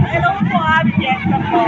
Hello po, Jessica po.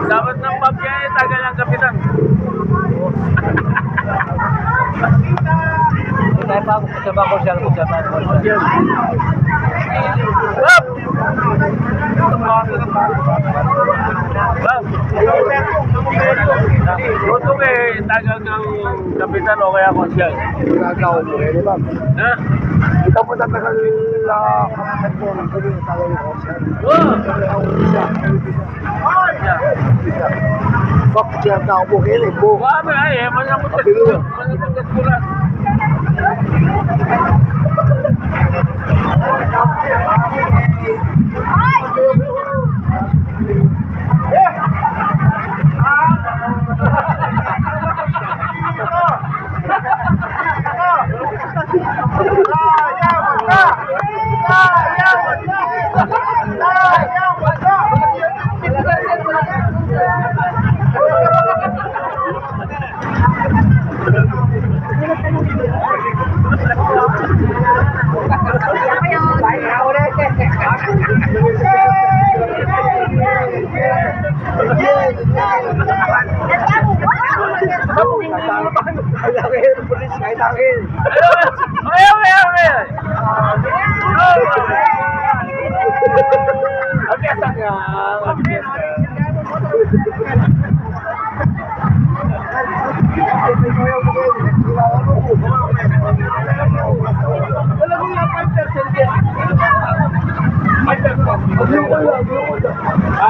Dapat ng pagkaya, tagal ang kapitan. Tayo pa ako sa bako siya, kung sa bako. Bob! Bob! Tutong eh, tagal ng kapitan o kaya konsyal. Ikaw mo, di ba? Ha? Ikaw mo tatagal kamakan ko ng galing na tawag ko siya. Bak siya tao mo, kilig mo. Wala ay, manamot ka. Manamot ka kulat.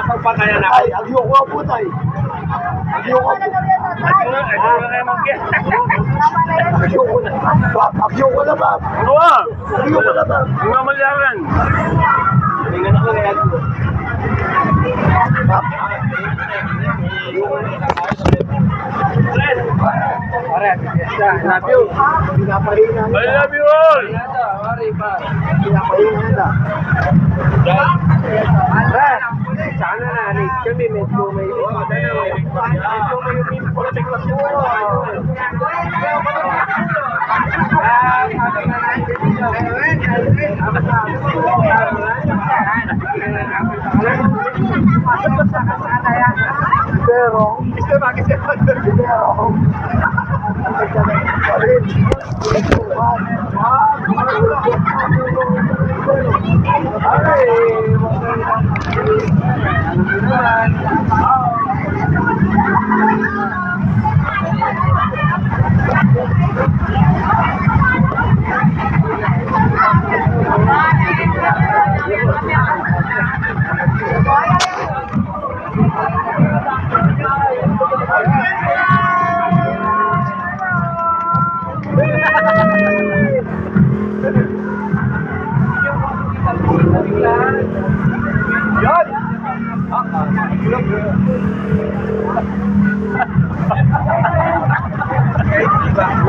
Pagpatayan ako. Ay, ayoko nga po tayo. Ayoko na. Ayoko na ba? Oo! Ayoko na ba? Ang mamalyaran. Tingnan ako na yan. Pare, love you. Pinapahina I love you all! Pinapahina na. Pare, sana na-alis kami. Medyo may... Pero,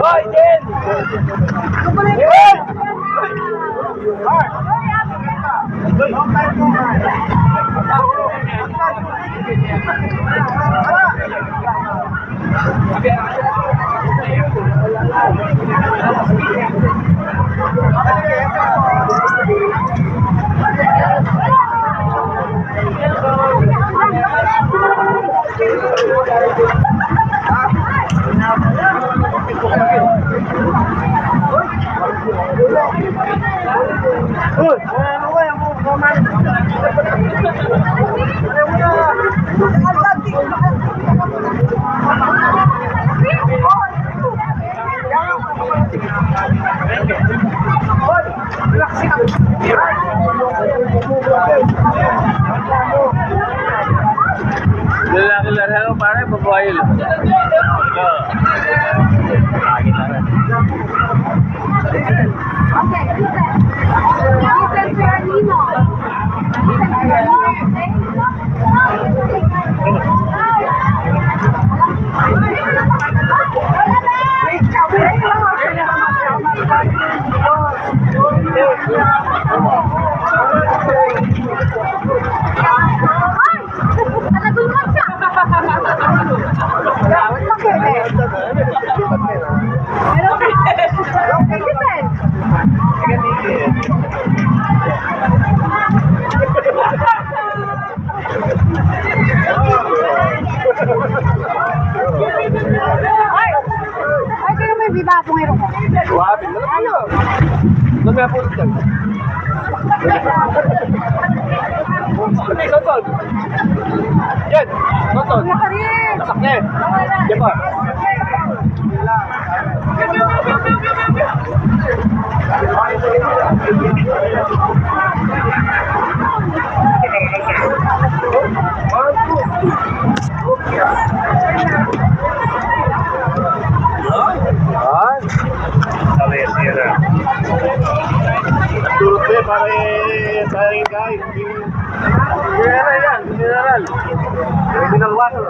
Hoy, Jen! pare, babae lang. Lagi na rin. Okay, listen. Listen to your Nino. Listen to your Nino, ay, kaya may biba po ngayon ko. Suwabe, lalaki yun. Doon nga po dyan. Okay, Sotol. Yan, Sotol. Wala ka rin. Tasak niya eh. Yan pa. Turut niya para sayangin guys. Mineral yan, mineral. Mineral water.